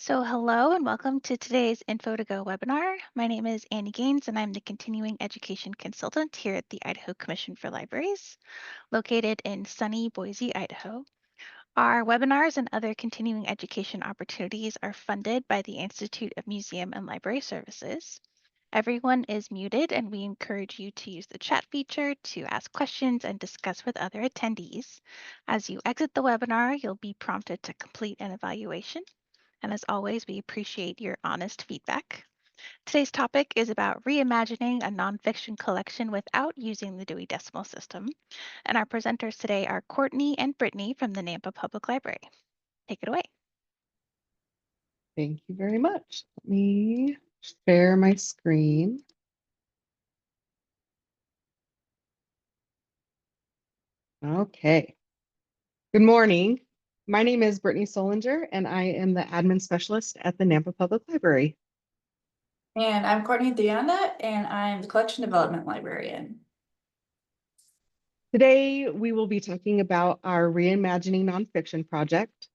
Hello and welcome to today's Info2Go webinar. My name is Annie Gaines and I'm the Continuing Education Consultant here at the Idaho Commission for Libraries, located in sunny Boise, Idaho. Our webinars and other continuing education opportunities are funded by the Institute of Museum and Library Services. Everyone is muted and we encourage you to use the chat feature to ask questions and discuss with other attendees. As you exit the webinar, you'll be prompted to complete an evaluation. And as always, we appreciate your honest feedback. Today's topic is about reimagining a nonfiction collection without using the Dewey Decimal System. And our presenters today are Courtney and Brittany from the Nampa Public Library. Take it away. Thank you very much. Let me share my screen. Okay. Good morning. My name is Brittany Solinger, and I am the admin specialist at the Nampa Public Library. And I'm Courtney Deanda, and I'm the collection development librarian. Today, we will be talking about our Reimagining Nonfiction project.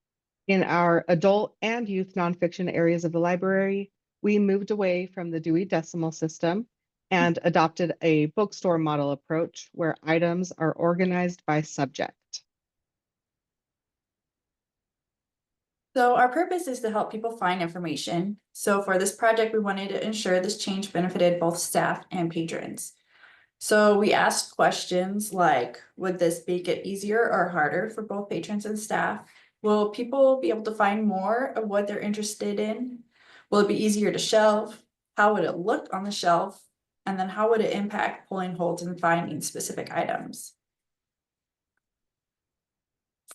In our adult and youth nonfiction areas of the library, we moved away from the Dewey Decimal System and adopted a bookstore model approach where items are organized by subject. So our purpose is to help people find information. So for this project, we wanted to ensure this change benefited both staff and patrons. So we asked questions like, would this make it easier or harder for both patrons and staff? Will people be able to find more of what they're interested in? Will it be easier to shelve? How would it look on the shelf? And then how would it impact pulling holds and finding specific items?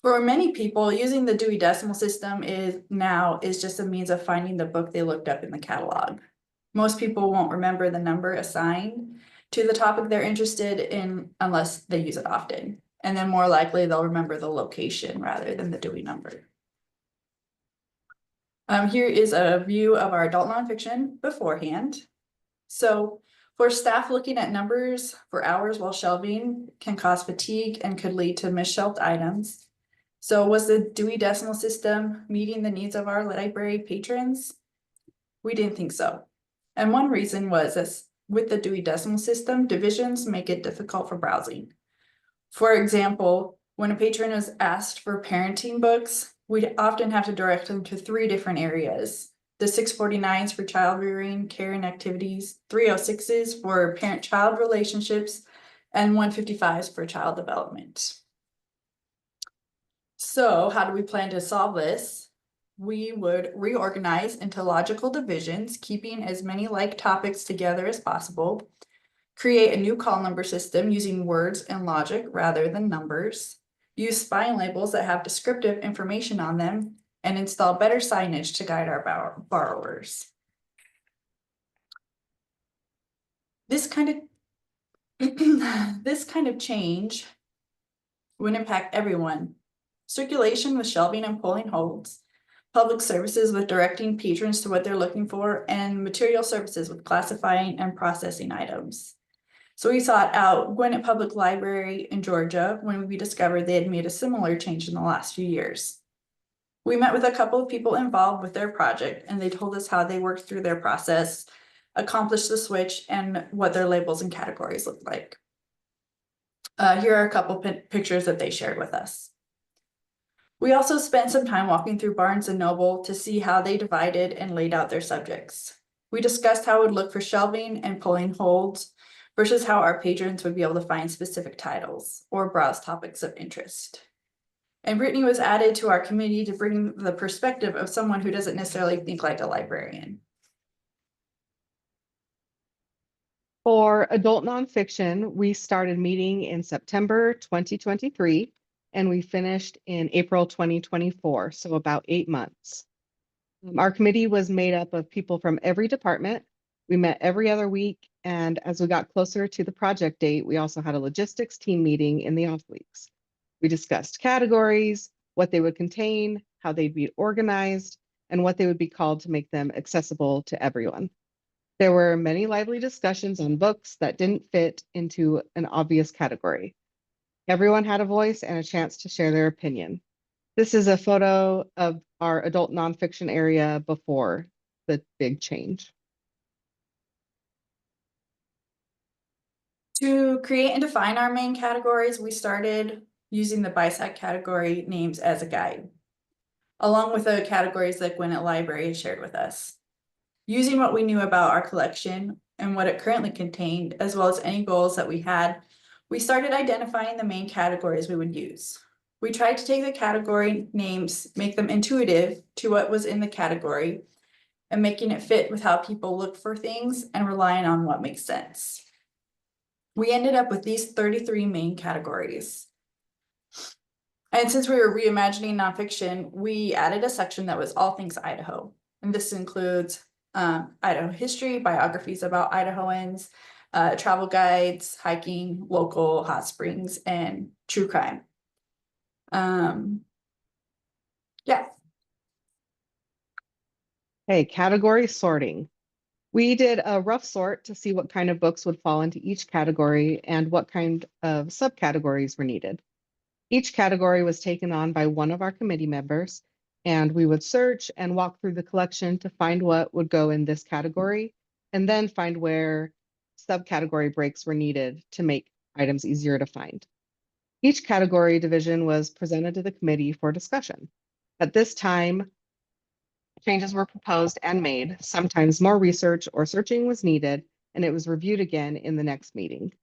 For many people, using the Dewey Decimal System is just a means of finding the book they looked up in the catalog. Most people won't remember the number assigned to the topic they're interested in unless they use it often. And then more likely they'll remember the location rather than the Dewey number. Here is a view of our adult nonfiction beforehand. So for staff, looking at numbers for hours while shelving can cause fatigue and could lead to misshelved items. So was the Dewey Decimal System meeting the needs of our library patrons? We didn't think so. And one reason was this: with the Dewey Decimal System, divisions make it difficult for browsing. For example, when a patron is asked for parenting books, we'd often have to direct them to 3 different areas. The 649s for child rearing, care, and activities, 306s for parent-child relationships, and 155s for child development. So how do we plan to solve this? We would reorganize into logical divisions, keeping as many like topics together as possible, create a new call number system using words and logic rather than numbers, use spine labels that have descriptive information on them, and install better signage to guide our borrowers. This kind of change would impact everyone. Circulation with shelving and pulling holds, public services with directing patrons to what they're looking for, and material services with classifying and processing items. So we sought out Gwinnett Public Library in Georgia when we discovered they had made a similar change in the last few years. We met with a couple of people involved with their project, and they told us how they worked through their process, accomplished the switch, and what their labels and categories looked like. Here are a couple pictures that they shared with us. We also spent some time walking through Barnes & Noble to see how they divided and laid out their subjects. We discussed how it would look for shelving and pulling holds versus how our patrons would be able to find specific titles or browse topics of interest. And Brittany was added to our committee to bring the perspective of someone who doesn't necessarily think like a librarian. For adult nonfiction, we started meeting in September 2023, and we finished in April 2024, so about 8 months. Our committee was made up of people from every department. We met every other week, and as we got closer to the project date, we also had a logistics team meeting in the off weeks. We discussed categories, what they would contain, how they'd be organized, and what they would be called to make them accessible to everyone. There were many lively discussions on books that didn't fit into an obvious category. Everyone had a voice and a chance to share their opinion. This is a photo of our adult nonfiction area before the big change. To create and define our main categories, we started using the BISAC category names as a guide, along with the categories that Gwinnett Library shared with us. Using what we knew about our collection and what it currently contained, as well as any goals that we had, we started identifying the main categories we would use. We tried to take the category names, make them intuitive to what was in the category, and making it fit with how people look for things and relying on what makes sense. We ended up with these 33 main categories. And since we were reimagining nonfiction, we added a section that was all things Idaho. And this includes Idaho history, biographies about Idahoans, travel guides, hiking, local hot springs, and true crime. Yeah. Hey, category sorting. We did a rough sort to see what kind of books would fall into each category and what kind of subcategories were needed. Each category was taken on by one of our committee members, and we would search and walk through the collection to find what would go in this category, and then find where subcategory breaks were needed to make items easier to find. Each category division was presented to the committee for discussion. At this time, changes were proposed and made. Sometimes more research or searching was needed, and it was reviewed again in the next meeting.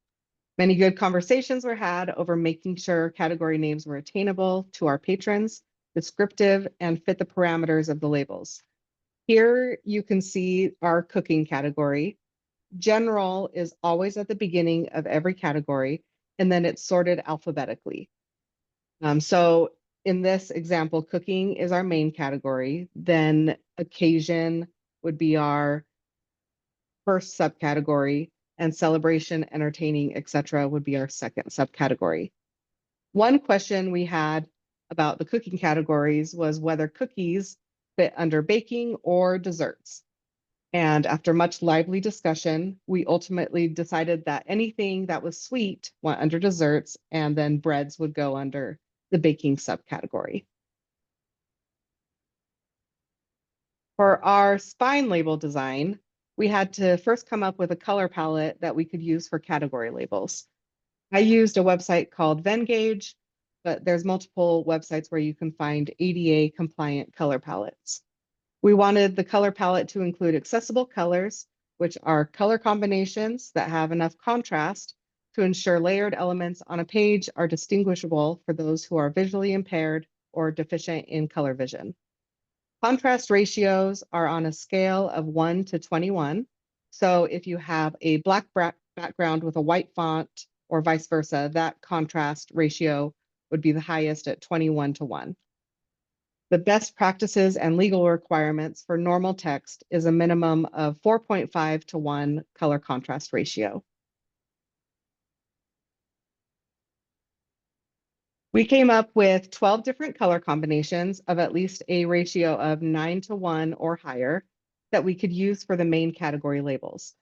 Many good conversations were had over making sure category names were attainable to our patrons, descriptive, and fit the parameters of the labels. Here you can see our cooking category. General is always at the beginning of every category, and then it's sorted alphabetically. So in this example, cooking is our main category. Then occasion would be our first subcategory, and celebration, entertaining, etc. would be our second subcategory. One question we had about the cooking categories was whether cookies fit under baking or desserts. And after much lively discussion, we ultimately decided that anything that was sweet went under desserts, and then breads would go under the baking subcategory. For our spine label design, we had to first come up with a color palette that we could use for category labels. I used a website called Venngage, but there's multiple websites where you can find ADA compliant color palettes. We wanted the color palette to include accessible colors, which are color combinations that have enough contrast to ensure layered elements on a page are distinguishable for those who are visually impaired or deficient in color vision. Contrast ratios are on a scale of 1 to 21. So if you have a black background with a white font or vice versa, that contrast ratio would be the highest at 21 to 1. The best practices and legal requirements for normal text is a minimum of 4.5 to 1 color contrast ratio. We came up with 12 different color combinations of at least a ratio of 9 to 1 or higher that we could use for the main category labels.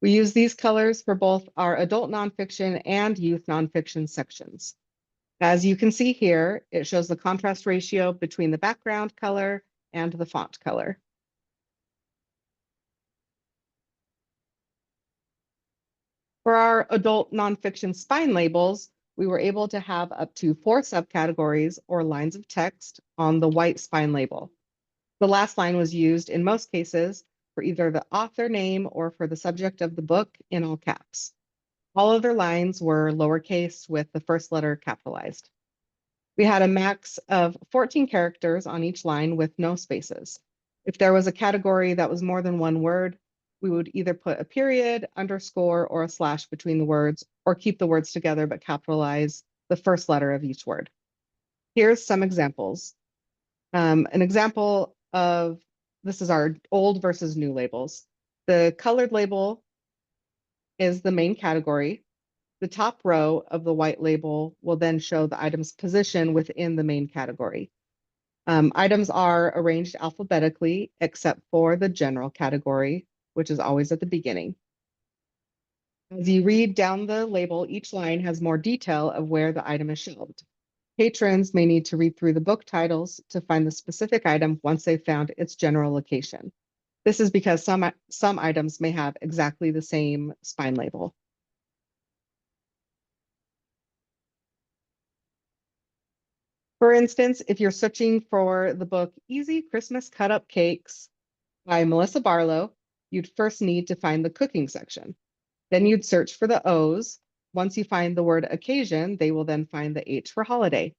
We use these colors for both our adult nonfiction and youth nonfiction sections. As you can see here, it shows the contrast ratio between the background color and the font color. For our adult nonfiction spine labels, we were able to have up to 4 subcategories or lines of text on the white spine label. The last line was used in most cases for either the author name or for the subject of the book in all caps. All other lines were lowercase with the first letter capitalized. We had a max of 14 characters on each line with no spaces. If there was a category that was more than one word, we would either put a period, underscore, or a slash between the words, or keep the words together but capitalize the first letter of each word. Here's some examples. An example of this is our old versus new labels. The colored label is the main category. The top row of the white label will then show the item's position within the main category. Items are arranged alphabetically except for the general category, which is always at the beginning. As you read down the label, each line has more detail of where the item is shelved. Patrons may need to read through the book titles to find the specific item once they've found its general location. This is because some items may have exactly the same spine label. For instance, if you're searching for the book Easy Christmas Cut Up Cakes by Melissa Barlow, you'd first need to find the cooking section. Then you'd search for the O's. Once you find the word occasion, they will then find the H for holiday.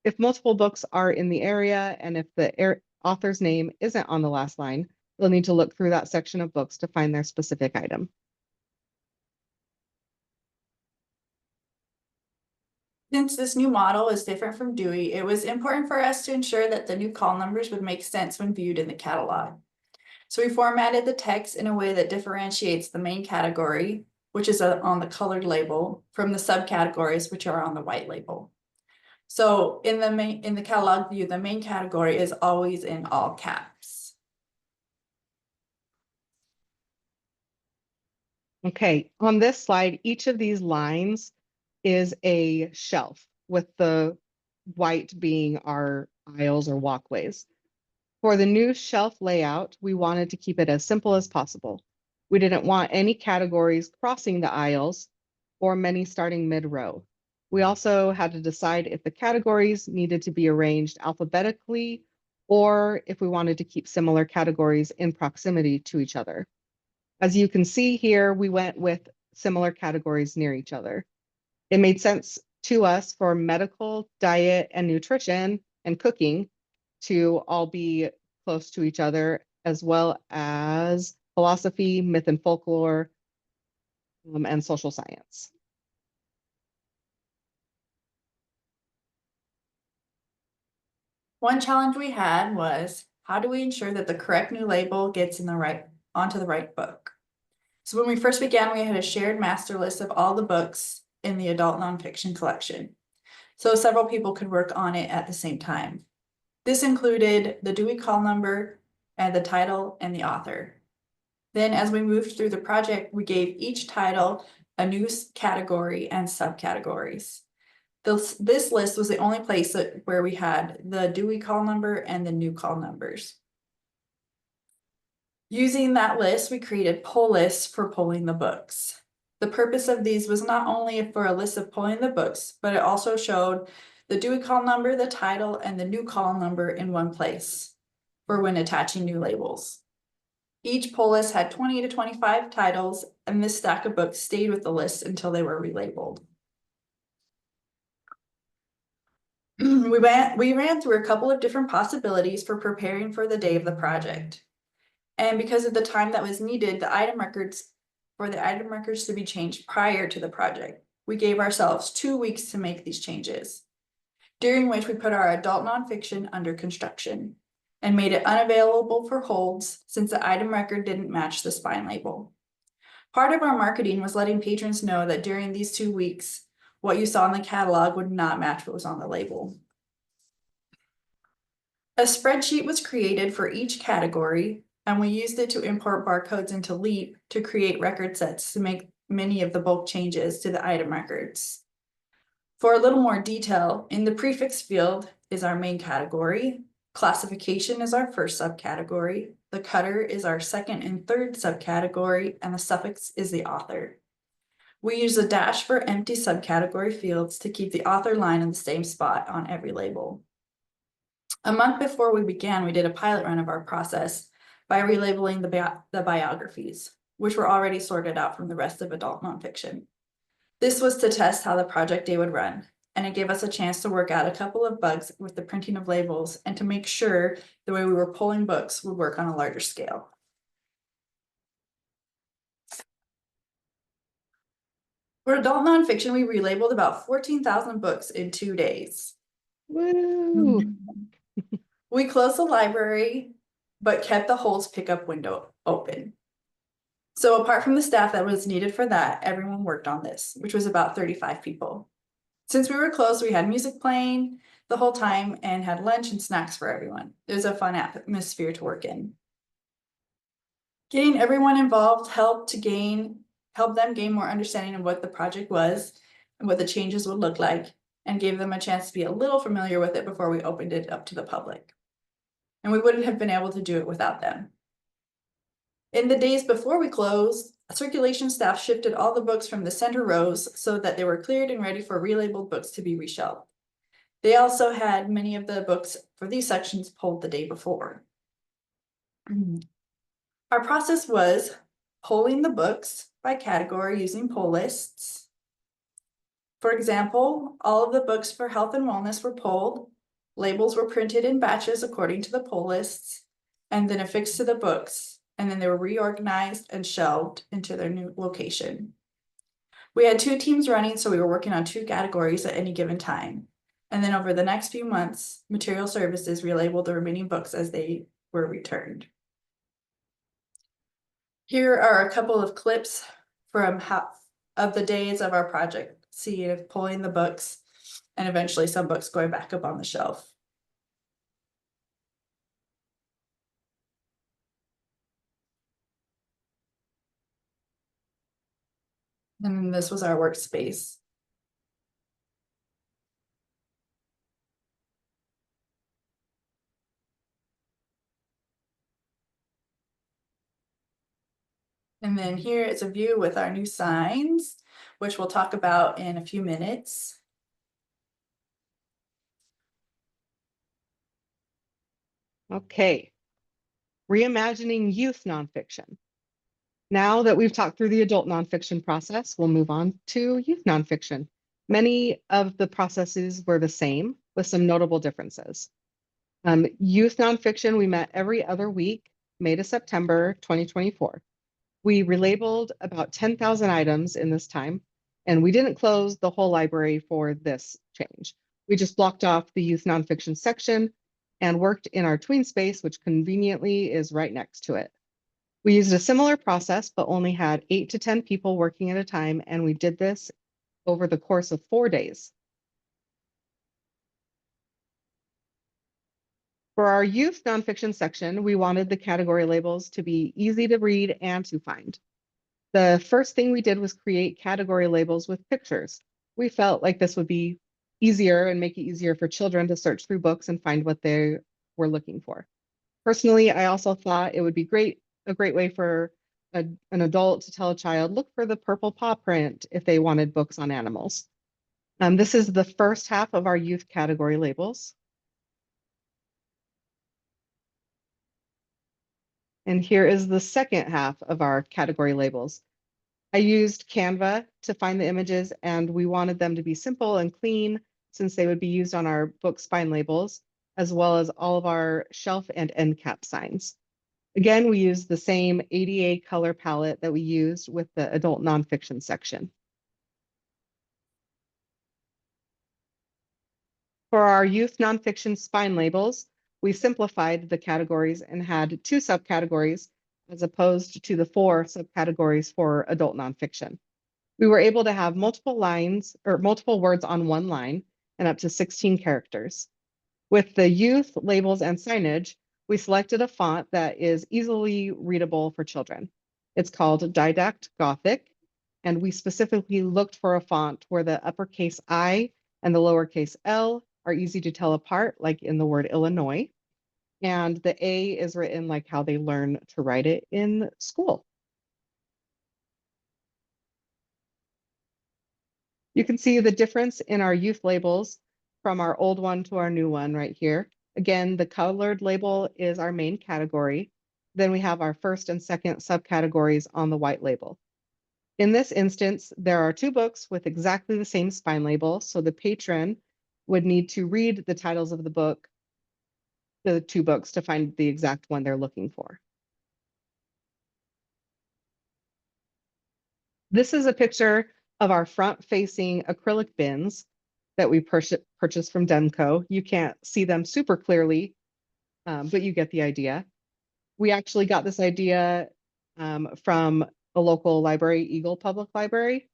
If multiple books are in the area and if the author's name isn't on the last line, you'll need to look through that section of books to find their specific item. Since this new model is different from Dewey, it was important for us to ensure that the new call numbers would make sense when viewed in the catalog. So we formatted the text in a way that differentiates the main category, which is on the colored label, from the subcategories, which are on the white label. So in the catalog view, the main category is always in all caps. Okay, on this slide, each of these lines is a shelf, with the white being our aisles or walkways. For the new shelf layout, we wanted to keep it as simple as possible. We didn't want any categories crossing the aisles or many starting mid-row. We also had to decide if the categories needed to be arranged alphabetically or if we wanted to keep similar categories in proximity to each other. As you can see here, we went with similar categories near each other. It made sense to us for medical, diet, and nutrition and cooking to all be close to each other, as well as philosophy, myth and folklore, and social science. One challenge we had was, how do we ensure that the correct new label gets onto the right book? So when we first began, we had a shared master list of all the books in the adult nonfiction collection. So several people could work on it at the same time. This included the Dewey call number and the title and the author. Then as we moved through the project, we gave each title a new category and subcategories. This list was the only place where we had the Dewey call number and the new call numbers. Using that list, we created pull lists for pulling the books. The purpose of these was not only for a list of pulling the books, but it also showed the Dewey call number, the title, and the new call number in one place for when attaching new labels. Each pull list had 20 to 25 titles, and this stack of books stayed with the list until they were relabeled. We ran through a couple of different possibilities for preparing for the day of the project. And because of the time that was needed, the item records to be changed prior to the project, we gave ourselves 2 weeks to make these changes, during which we put our adult nonfiction under construction and made it unavailable for holds since the item record didn't match the spine label. Part of our marketing was letting patrons know that during these 2 weeks, what you saw in the catalog would not match what was on the label. A spreadsheet was created for each category, and we used it to import barcodes into Leap to create record sets to make many of the bulk changes to the item records. For a little more detail, in the prefix field is our main category, classification is our first subcategory, the cutter is our second and third subcategory, and the suffix is the author. We use a dash for empty subcategory fields to keep the author line in the same spot on every label. A month before we began, we did a pilot run of our process by relabeling the biographies, which were already sorted out from the rest of adult nonfiction. This was to test how the project day would run, and it gave us a chance to work out a couple of bugs with the printing of labels and to make sure the way we were pulling books would work on a larger scale. For adult nonfiction, we relabeled about 14,000 books in 2 days. Woo! We closed the library, but kept the holds pickup window open. So apart from the staff that was needed for that, everyone worked on this, which was about 35 people. Since we were closed, we had music playing the whole time and had lunch and snacks for everyone. It was a fun atmosphere to work in. Getting everyone involved helped them gain more understanding of what the project was and what the changes would look like, and gave them a chance to be a little familiar with it before we opened it up to the public. And we wouldn't have been able to do it without them. In the days before we closed, circulation staff shifted all the books from the center rows so that they were cleared and ready for relabeled books to be reshelved. They also had many of the books for these sections pulled the day before. Our process was polling the books by category using poll lists. For example, all of the books for health and wellness were polled, labels were printed in batches according to the poll lists, and then affixed to the books, and then they were reorganized and shelved into their new location. We had 2 teams running, so we were working on 2 categories at any given time. And then over the next few months, material services relabeled the remaining books as they were returned. Here are a couple of clips from half of the days of our project, seeing if pulling the books and eventually some books going back up on the shelf. And this was our workspace. And then here is a view with our new signs, which we'll talk about in a few minutes. Okay. Reimagining youth nonfiction. Now that we've talked through the adult nonfiction process, we'll move on to youth nonfiction. Many of the processes were the same, with some notable differences. Youth nonfiction, we met every other week, May to September 2024. We relabeled about 10,000 items in this time, and we didn't close the whole library for this change. We just blocked off the youth nonfiction section and worked in our tween space, which conveniently is right next to it. We used a similar process, but only had 8 to 10 people working at a time, and we did this over the course of 4 days. For our youth nonfiction section, we wanted the category labels to be easy to read and to find. The first thing we did was create category labels with pictures. We felt like this would be easier and make it easier for children to search through books and find what they were looking for. Personally, I also thought it would be a great way for an adult to tell a child, look for the purple paw print if they wanted books on animals. This is the first half of our youth category labels. And here is the second half of our category labels. I used Canva to find the images, and we wanted them to be simple and clean since they would be used on our book spine labels, as well as all of our shelf and end cap signs. Again, we used the same ADA color palette that we used with the adult nonfiction section. For our youth nonfiction spine labels, we simplified the categories and had 2 subcategories as opposed to the 4 subcategories for adult nonfiction. We were able to have multiple lines or multiple words on one line and up to 16 characters. With the youth labels and signage, we selected a font that is easily readable for children. It's called Didact Gothic, and we specifically looked for a font where the uppercase I and the lowercase L are easy to tell apart, like in the word Illinois. And the A is written like how they learn to write it in school. You can see the difference in our youth labels from our old one to our new one right here. Again, the colored label is our main category. Then we have our first and second subcategories on the white label. In this instance, there are 2 books with exactly the same spine label, so the patron would need to read the titles of the 2 books to find the exact one they're looking for. This is a picture of our front-facing acrylic bins that we purchased from Demco. You can't see them super clearly, but you get the idea. We actually got this idea from a local library, Eagle Public Library.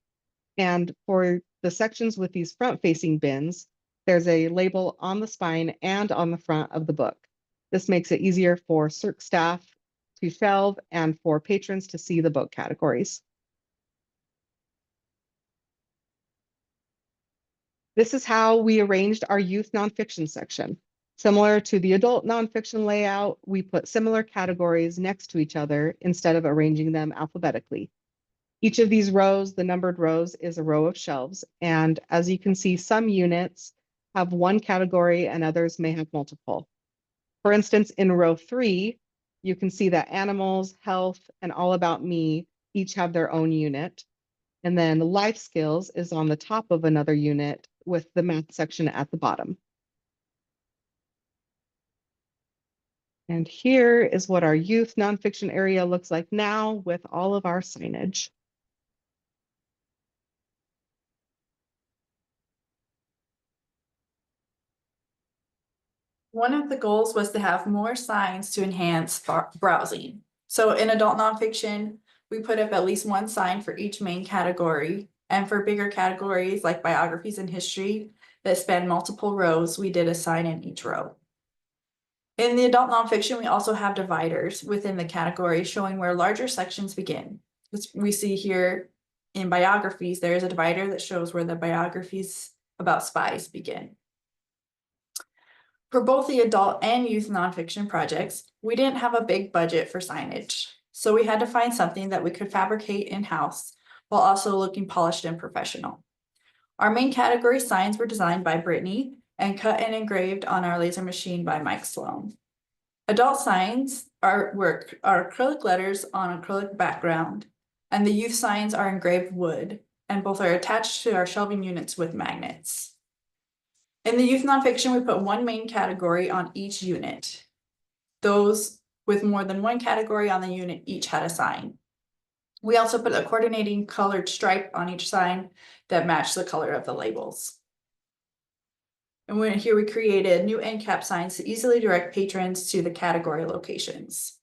And for the sections with these front-facing bins, there's a label on the spine and on the front of the book. This makes it easier for CERC staff to shelve and for patrons to see the book categories. This is how we arranged our youth nonfiction section. Similar to the adult nonfiction layout, we put similar categories next to each other instead of arranging them alphabetically. Each of these rows, the numbered rows, is a row of shelves. And as you can see, some units have one category and others may have multiple. For instance, in row 3, you can see that animals, health, and all about me each have their own unit. And then life skills is on the top of another unit with the math section at the bottom. And here is what our youth nonfiction area looks like now with all of our signage. One of the goals was to have more signs to enhance browsing. So in adult nonfiction, we put up at least one sign for each main category. And for bigger categories like biographies and history that span multiple rows, we did a sign in each row. In the adult nonfiction, we also have dividers within the category showing where larger sections begin. As we see here in biographies, there is a divider that shows where the biographies about spies begin. For both the adult and youth nonfiction projects, we didn't have a big budget for signage, so we had to find something that we could fabricate in-house while also looking polished and professional. Our main category signs were designed by Brittany and cut and engraved on our laser machine by Mike Sloan. Adult signs are acrylic letters on acrylic background, and the youth signs are engraved wood, and both are attached to our shelving units with magnets. In the youth nonfiction, we put one main category on each unit. Those with more than one category on the unit each had a sign. We also put a coordinating colored stripe on each sign that matched the color of the labels. And here we created new end cap signs to easily direct patrons to the category locations.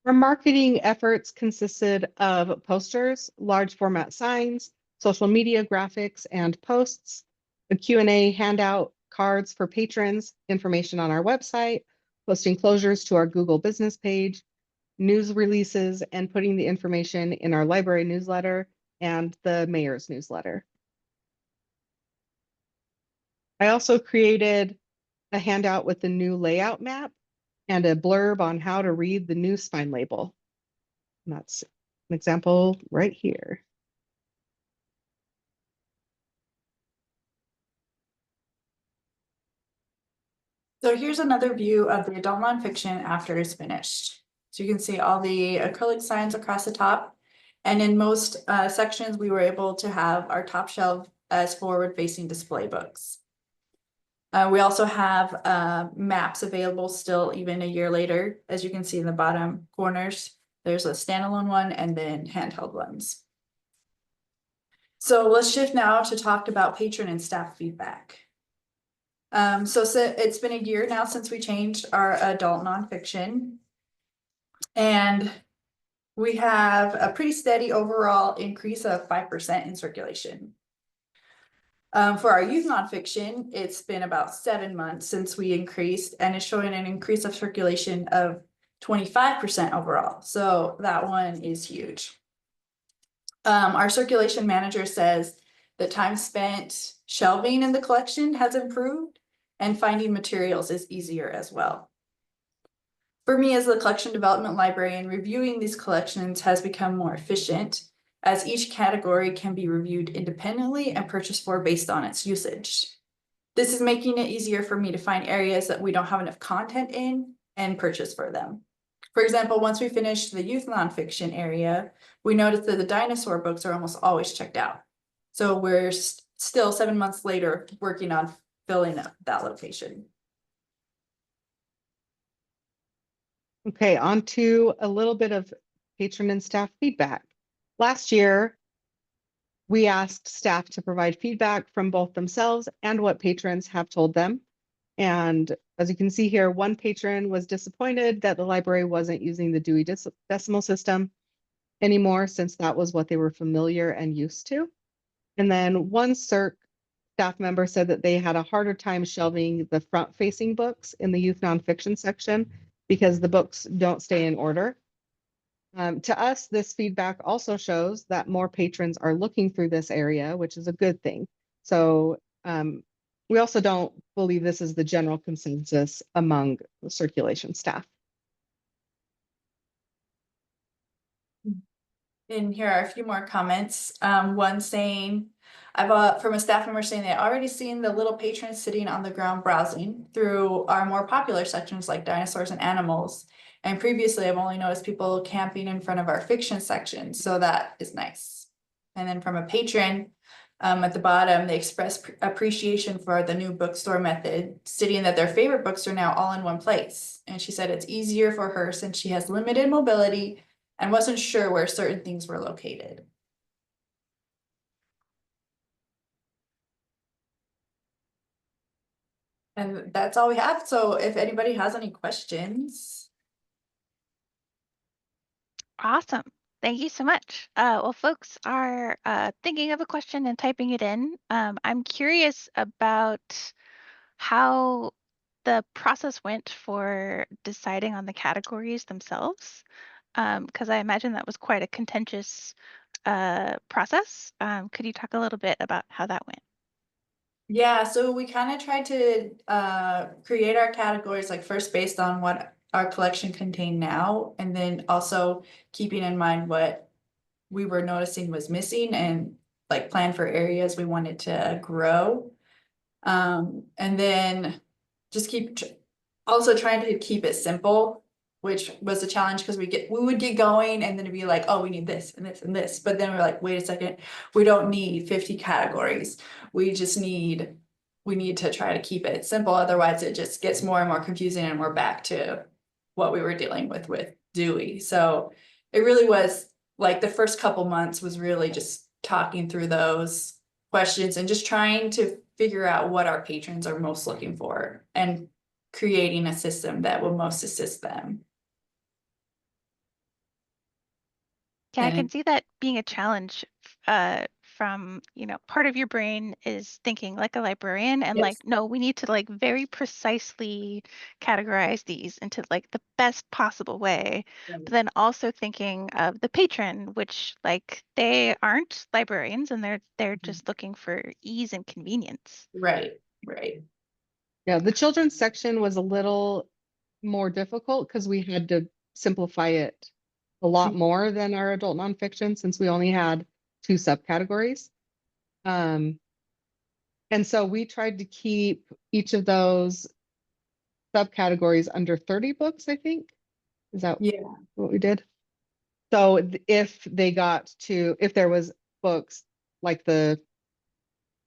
Our marketing efforts consisted of posters, large format signs, social media graphics and posts, a Q&A handout, cards for patrons, information on our website, posting closures to our Google business page, news releases, and putting the information in our library newsletter and the mayor's newsletter. I also created a handout with the new layout map and a blurb on how to read the new spine label. And that's an example right here. So here's another view of the adult nonfiction after it's finished. So you can see all the acrylic signs across the top. And in most sections, we were able to have our top shelf as forward-facing display books. We also have maps available still even a year later. As you can see in the bottom corners, there's a standalone one and then handheld ones. So let's shift now to talk about patron and staff feedback. So it's been a year now since we changed our adult nonfiction. And we have a pretty steady overall increase of 5% in circulation. For our youth nonfiction, it's been about 7 months since we increased, and it's showing an increase of circulation of 25% overall. So that one is huge. Our circulation manager says the time spent shelving in the collection has improved, and finding materials is easier as well. For me as the collection development librarian, reviewing these collections has become more efficient, as each category can be reviewed independently and purchased for based on its usage. This is making it easier for me to find areas that we don't have enough content in and purchase for them. For example, once we finished the youth nonfiction area, we noticed that the dinosaur books are almost always checked out. So we're still 7 months later working on filling up that location. Okay, on to a little bit of patron and staff feedback. Last year, we asked staff to provide feedback from both themselves and what patrons have told them. And as you can see here, one patron was disappointed that the library wasn't using the Dewey Decimal System anymore, since that was what they were familiar and used to. And then one CERC staff member said that they had a harder time shelving the front-facing books in the youth nonfiction section because the books don't stay in order. To us, this feedback also shows that more patrons are looking through this area, which is a good thing. So we also don't believe this is the general consensus among the circulation staff. And here are a few more comments. One saying, from a staff member saying they already seen the little patrons sitting on the ground browsing through our more popular sections like dinosaurs and animals. And previously, I've only noticed people camping in front of our fiction section, so that is nice. And then from a patron, at the bottom, they express appreciation for the new bookstore method, stating that their favorite books are now all in one place. And she said it's easier for her since she has limited mobility and wasn't sure where certain things were located. And that's all we have. So if anybody has any questions. Awesome. Thank you so much. Well, folks are thinking of a question and typing it in. I'm curious about how the process went for deciding on the categories themselves, because I imagine that was quite a contentious process. Could you talk a little bit about how that went? Yeah, so we kind of tried to create our categories like first based on what our collection contained now, and then also keeping in mind what we were noticing was missing and like plan for areas we wanted to grow. And then just also trying to keep it simple, which was a challenge because we would get going and then it'd be like, oh, we need this and this and this. But then we're like, wait a second, we don't need 50 categories. We need to try to keep it simple. Otherwise it just gets more and more confusing and we're back to what we were dealing with Dewey. So it really was like the first couple months was really just talking through those questions and just trying to figure out what our patrons are most looking for and creating a system that will most assist them. Yeah, I And can see that being a challenge from, part of your brain is thinking like a librarian and like, yes, no, we need to like very precisely categorize these into like the best possible way. But then also thinking of the patron, which like they aren't librarians and they're just looking for ease and convenience. right. Yeah, the children's section was a little more difficult because we had to simplify it a lot more than our adult nonfiction since we only had 2 subcategories. And so we tried to keep each of those subcategories under 30 books, I think. Is that Yeah. what we did? So if there was books like the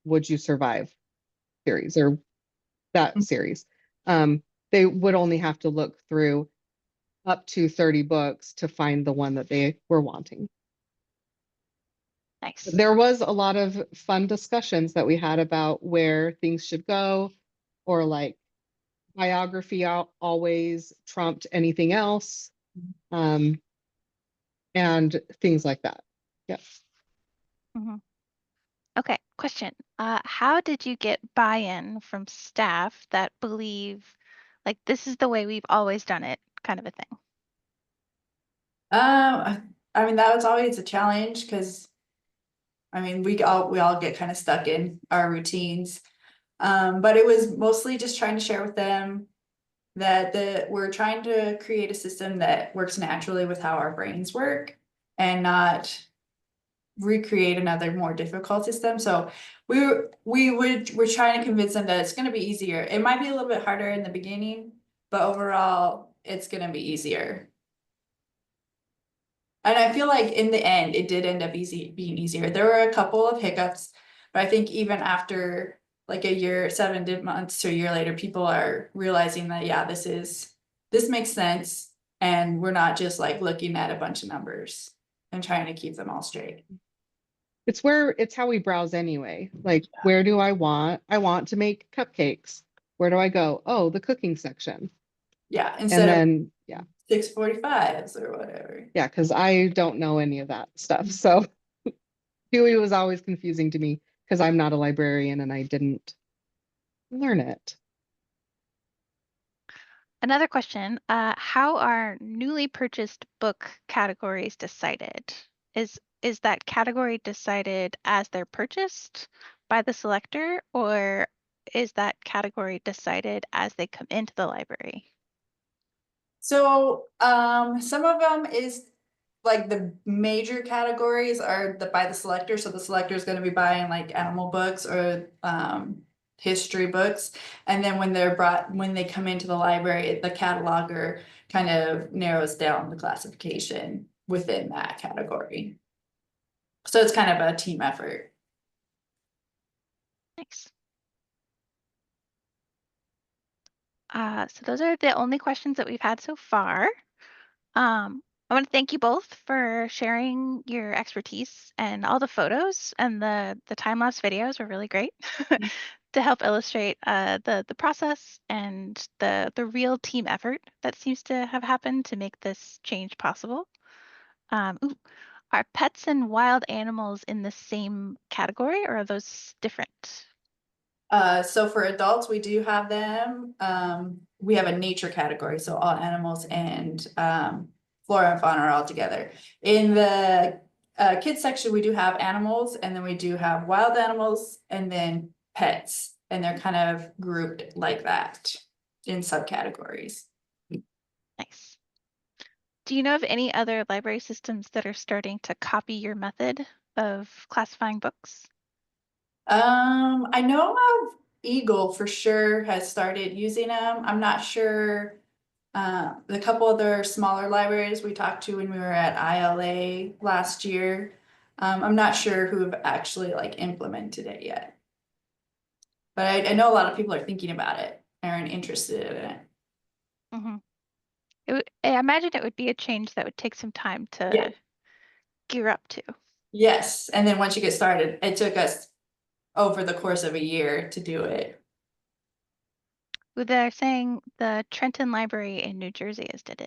Would You Survive series or that series, they would only have to look through up to 30 books to find the one that they were wanting. Nice. There was a lot of fun discussions that we had about where things should go, or like biography always trumped anything else, and things like that. Yep. Mhm. Okay, question. How did you get buy-in from staff that believe like this is the way we've always done it, kind of a thing? I mean, that was always a challenge because I mean, we all get kind of stuck in our routines. But it was mostly just trying to share with them that we're trying to create a system that works naturally with how our brains work and not recreate another more difficult system. So we're trying to convince them that it's going to be easier. It might be a little bit harder in the beginning, but overall it's going to be easier. And I feel like in the end, it did end up being easier. There were a couple of hiccups, but I think even after like a year, 7 months to a year later, people are realizing that, yeah, this makes sense. And we're not just like looking at a bunch of numbers and trying to keep them all straight. It's how we browse anyway. Like, where do I want to make cupcakes? Where do I go? Oh, the cooking section. Yeah, And instead of then, yeah, 645s or whatever. yeah, because I don't know any of that stuff. So Dewey was always confusing to me because I'm not a librarian and I didn't learn it. Another question, how are newly purchased book categories decided? Is that category decided as they're purchased by the selector, or is that category decided as they come into the library? So, some of them is like the major categories are by the selector. So the selector is going to be buying like animal books or history books. And then when they come into the library, the cataloger kind of narrows down the classification within that category. So it's kind of a team effort. Thanks. So those are the only questions that we've had so far. I want to thank you both for sharing your expertise, and all the photos and the time-lapse videos were really great to help illustrate the process and the real team effort that seems to have happened to make this change possible. Ooh, are pets and wild animals in the same category, or are those different? So for adults, we do have them. We have a nature category, so all animals and flora and fauna are all together. In the kids section, we do have animals, and then we do have wild animals, and then pets, and they're kind of grouped like that in subcategories. Nice. Do you know of any other library systems that are starting to copy your method of classifying books? I know of Eagle for sure has started using them. I'm not sure. The couple other smaller libraries we talked to when we were at ILA last year. I'm not sure who have actually like implemented it yet. But I know a lot of people are thinking about it and are interested in it. Mm-hmm. I imagine it would be a change that would take some time to Yeah. gear up to. Yes, and then once you get started, it took us over the course of a year to do it. Well, they're saying the Trenton Library in New Jersey has done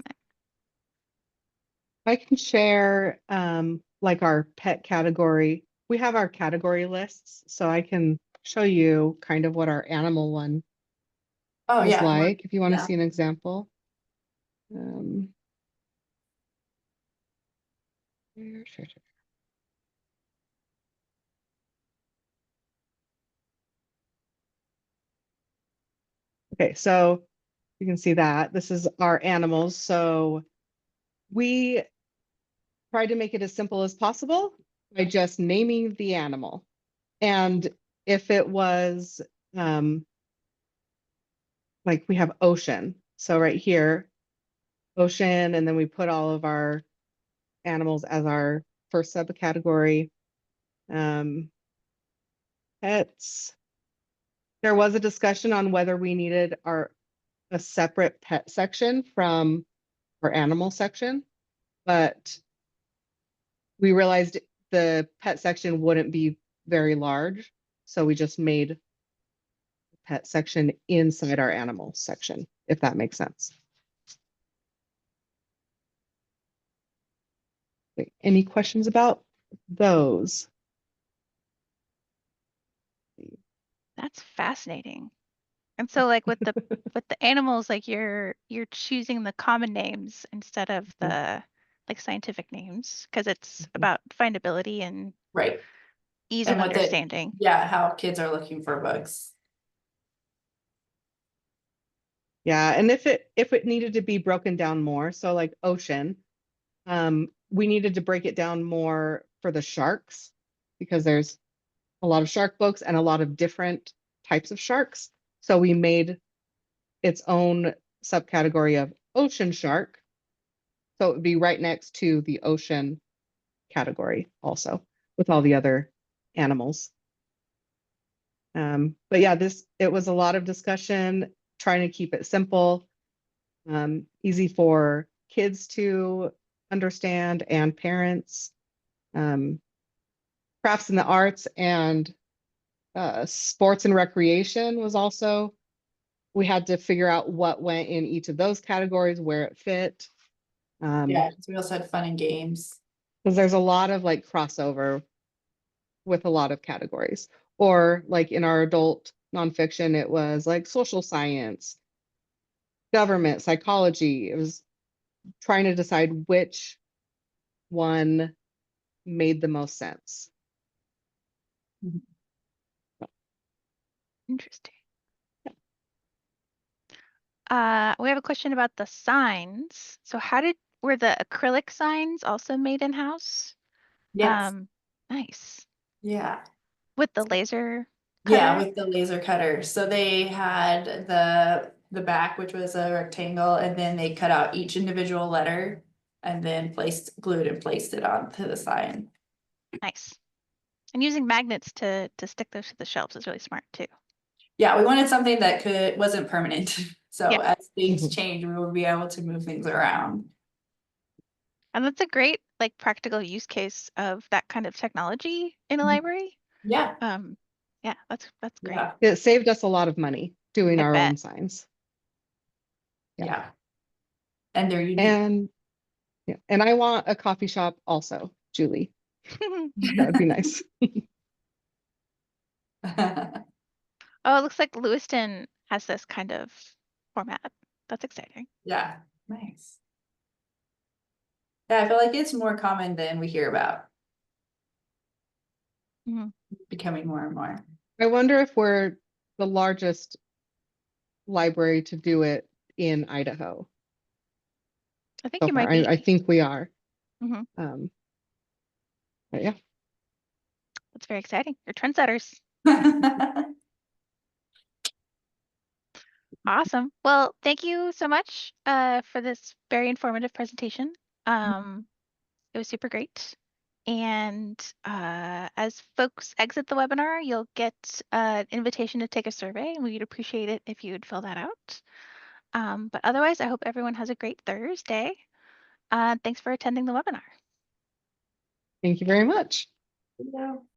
it. I can share like our pet category. We have our category lists, so I can show you kind of what our animal one Oh is yeah. like if you want to Yeah. see an example. Um, sure. Okay, so you can see that this is our animals. So we tried to make it as simple as possible by just naming the animal. And if it was like we have ocean, so right here, ocean, and then we put all of our animals as our first subcategory. Pets. There was a discussion on whether we needed a separate pet section from our animal section, but we realized the pet section wouldn't be very large, so we just made the pet section inside our animal section, if that makes sense. Okay, any questions about those? That's fascinating. And so like with the animals, like you're choosing the common names instead of the like scientific names, because it's about findability and Right. ease of And understanding. how kids are looking for books. Yeah, and if it needed to be broken down more, so like ocean, we needed to break it down more for the sharks because there's a lot of shark books and a lot of different types of sharks. So we made its own subcategory of ocean shark. So it would be right next to the ocean category also with all the other animals. But yeah, it was a lot of discussion, trying to keep it simple, easy for kids to understand and parents. Crafts and the arts and sports and recreation was also, we had to figure out what went in each of those categories, where it fit. Yeah, we also had fun and games. Because there's a lot of like crossover with a lot of categories. Or like in our adult nonfiction, it was like social science, government, psychology. It was trying to decide which one made the most sense. Interesting. We have a question about the signs. So were the acrylic signs also made in-house? Yes, Nice. yeah. With the laser Yeah, cutter? with the laser cutter. So they had the back, which was a rectangle, and then they cut out each individual letter and then glued and placed it onto the sign. Nice. And using magnets to stick those to the shelves is really smart too. Yeah, we wanted something that wasn't permanent. So Yeah. as things Mhm. change, we would be able to move things around. And that's a great like practical use case of that kind of technology in a library. Yeah, Yeah, that's great. yeah, It saved us a lot of money doing I our bet. own signs. Yeah. yeah. And they're unique. And yeah, and I want a coffee shop also, Julie. That would be nice. Oh, it looks like Lewiston has this kind of format. That's exciting. Yeah, nice. Yeah, I feel like it's more common than we hear about. Mhm. Becoming more and more. I wonder if we're the largest library to do it in Idaho I think so you far. might I be. think we are. Mhm. But yeah, That's very exciting. You're trendsetters. Awesome. Well, thank you so much for this very informative presentation. It was super great. And as folks exit the webinar, you'll get an invitation to take a survey, and we'd appreciate it if you would fill that out. But otherwise, I hope everyone has a great Thursday. Thanks for attending the webinar. thank you very much. Yeah.